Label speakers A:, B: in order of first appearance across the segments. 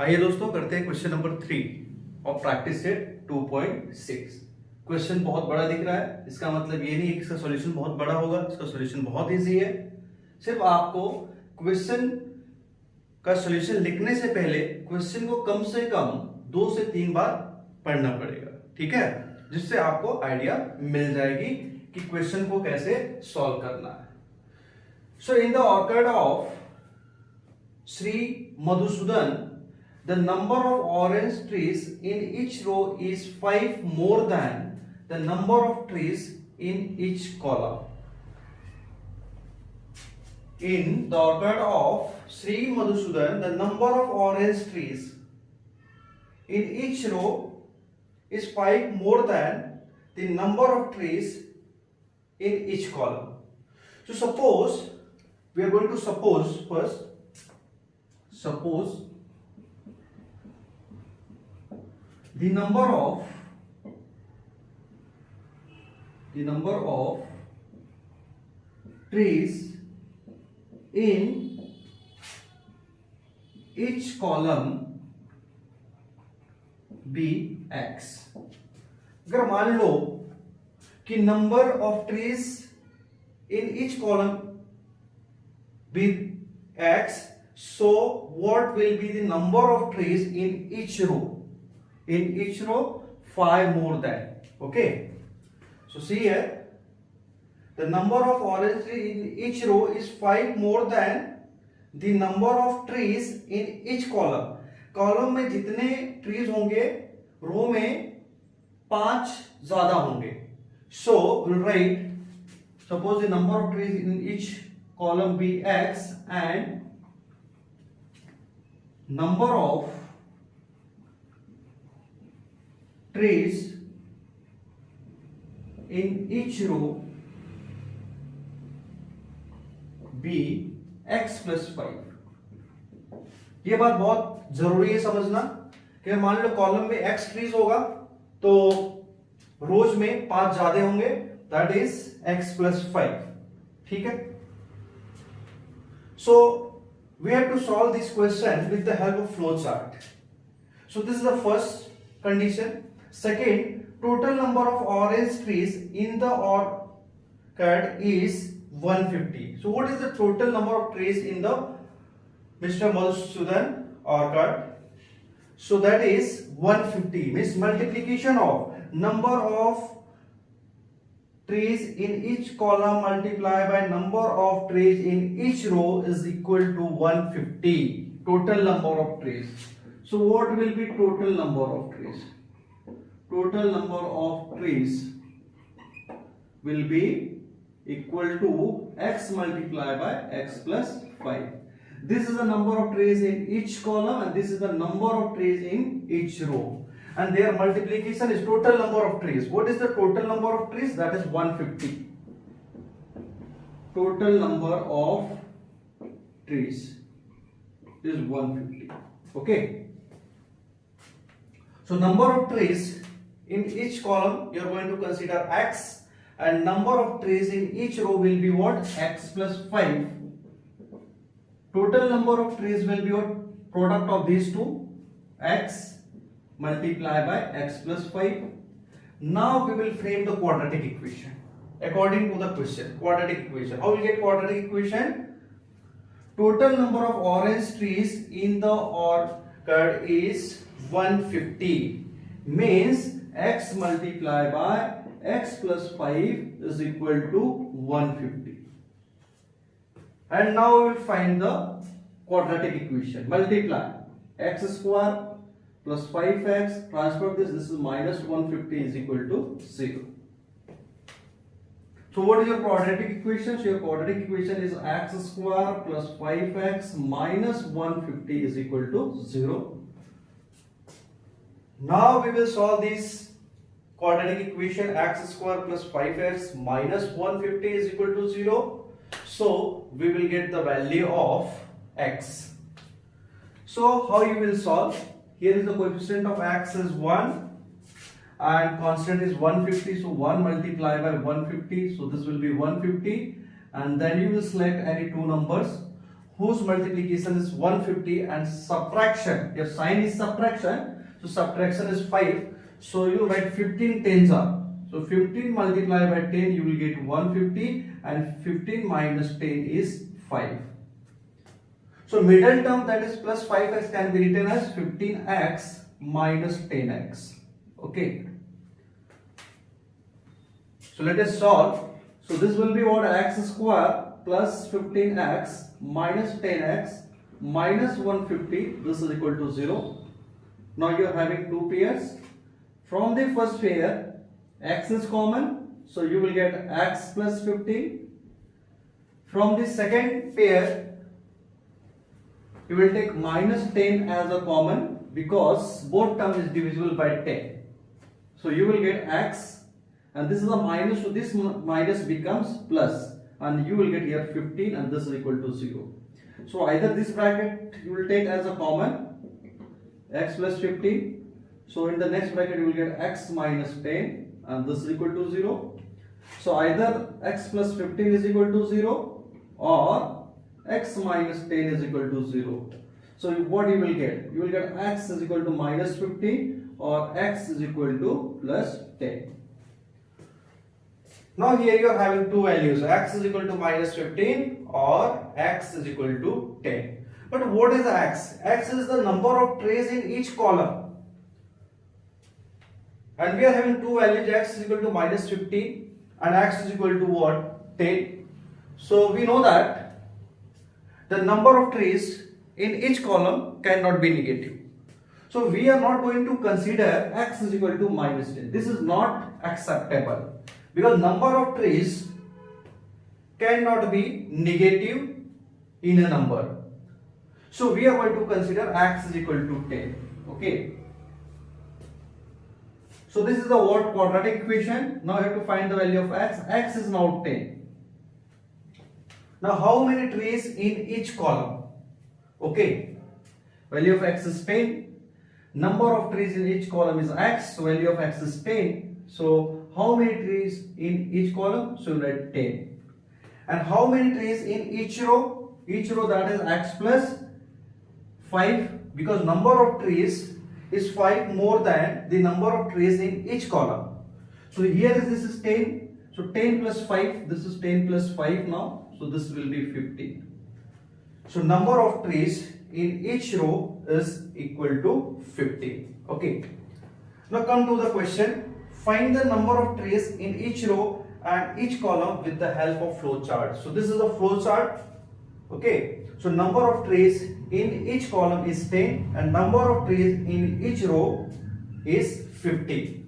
A: आइए दोस्तों करते हैं क्वेश्चन नंबर 3 और प्रैक्टिस सेट 2.6। क्वेश्चन बहुत बड़ा दिख रहा है, इसका मतलब ये नहीं है कि इसका सॉल्यूशन बहुत बड़ा होगा। इसका सॉल्यूशन बहुत इजी है। सिर्फ आपको क्वेश्चन का सॉल्यूशन लिखने से पहले क्वेश्चन को कम से कम 2 से 3 बार पढ़ना पड़ेगा, ठीक है, जिससे आपको आइडिया मिल जाएगी कि क्वेश्चन को कैसे सॉल्व करना है। So in the order of Sri Madhusudan, the number of orange trees in each row is 5 more than the number of trees in each column. In the orchard of Sri Madhusudan, the number of orange trees in each row is 5 more than the number of trees in each column. So suppose, we are going to suppose first. Suppose the number of trees in each column be x. अगर मान लो कि number of trees in each column be x, so what will be the number of trees in each row? In each row 5 more than. Okay, so see here, the number of orange trees in each row is 5 more than the number of trees in each column. Column में जितने trees होंगे रो में 5 ज्यादा होंगे. So we'll write, suppose the number of trees in each column be x and number of trees in each row be x plus 5. ये बात बहुत जरूरी है समझना कि मान लो कॉलम में x ट्रीज होगा तो रोज में 5 ज्यादा होंगे, दैट इज x plus 5. ठीक है. So we have to solve this question with the help of flow chart. So this is the first condition. Second, total number of orange trees in the orchard is 150. So what is the total number of trees in the Mr. Madhusudan orchard? So that is 150, means multiplication of number of trees in each column multiplied by number of trees in each row is equal to 150. Total number of trees. So what will be total number of trees? Total number of trees will be equal to x multiplied by x plus 5. This is the number of trees in each column and this is the number of trees in each row. And their multiplication is total number of trees. What is the total number of trees? That is 150. Total number of trees is 150. Okay. So number of trees in each column you are going to consider x, and number of trees in each row will be what? X plus 5. Total number of trees will be what? Product of these two, x multiply by x plus 5. Now we will frame the quadratic equation according to the question. Quadratic equation. How we get quadratic equation? Total number of orange trees in the orchard is 150. Means x multiply by x plus 5 is equal to 150. And now we will find the quadratic equation. Multiply x square plus 5x, transfer this is minus 150 is equal to 0. So what is your quadratic equation? So your quadratic equation is x square plus 5x minus 150 is equal to 0. Now we will solve this quadratic equation, x square plus 5x minus 150 is equal to 0. So we will get the value of x. So how you will solve? Here is the coefficient of x is 1 and constant is 150. So 1 multiplied by 150. So this will be 150. And then you will select any two numbers whose multiplication is 150 and subtraction, your sign is subtraction, so subtraction is 5. So you write 15 tens are. So 15 multiplied by 10, you will get 150, and 15 minus 10 is 5. So middle term, that is plus 5x, can be written as 15x minus 10x. Okay. So let us solve. So this will be what? X square plus 15x minus 10x minus 150. This is equal to 0. Now you are having two pairs. From the first pair, x is common. So you will get x plus 15. From the second pair, you will take minus 10 as a common because both terms is divisible by 10. So you will get x, and this is a minus, so this minus becomes plus, and you will get here 15, and this is equal to 0. So either this bracket you will take as a common, x plus 15. So in the next bracket you will get x minus 10, and this is equal to 0. So either x plus 15 is equal to 0 or x minus 10 is equal to 0. So what you will get? You will get x is equal to minus 15 or x is equal to plus 10. Now here you are having two values, x is equal to minus 15 or x is equal to 10. But what is x? X is the number of trays in each column. And we are having two values, x is equal to minus 15 and x is equal to what? 10. So we know that the number of trays in each column cannot be negative. So we are not going to consider x is equal to minus 10. This is not acceptable because number of trays cannot be negative in a number. So we are going to consider x is equal to 10. Okay. So this is the what? Quadratic equation. Now you have to find the value of x. X is now 10. Now how many trays in each column? Okay. Value of x is 10. Number of trays in each column is x. So value of x is 10. So how many trays in each column? So you write 10. And how many trays in each row? Each row, that is x plus 5, because number of trays is 5 more than the number of trays in each column. So here this is 10. So 10 plus 5, this is 10 plus 5 now. So this will be 15. So number of trays in each row is equal to 15. Okay. Now come to the question. Find the number of trays in each row and each column with the help of flow chart. So this is a flow chart. Okay. So number of trays in each column is 10 and number of trays in each row is 50.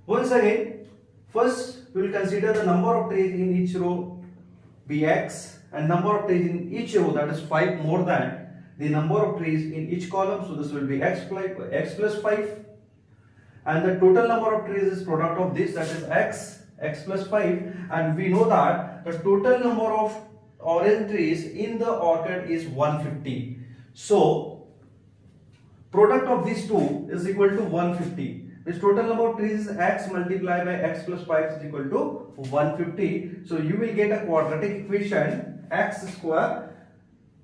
A: Once again, first we will consider the number of trays in each row be x and number of trays in each row, that is 5 more than the number of trays in each column. So this will be x plus 5. And the total number of trays is product of this, that is x plus 5, and we know that the total number of orange trees in the orchid is 150. So product of these two is equal to 150. This total number of trees is x multiplied by x plus 5 is equal to 150. So you will get a quadratic equation, x square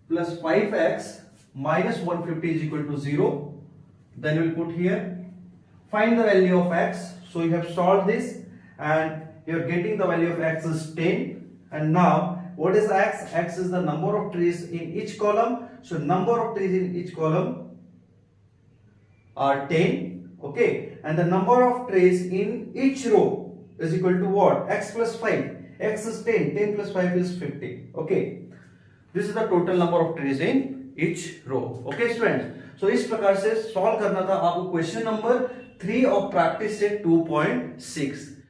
A: plus 5x minus 150 is equal to 0. Then we will put here. Find the value of x. So you have solved this and you are getting the value of x is 10. And now what is x? X is the number of trees in each column. So number of trees in each column are 10. Okay. And the number of trees in each row is equal to what? X plus 5. X is 10. 10 plus 5 is 50. Okay. This is the total number of trees in each row. Okay students. So इस प्रकार से solve करना था आपको question number 3 of practice set 2.6.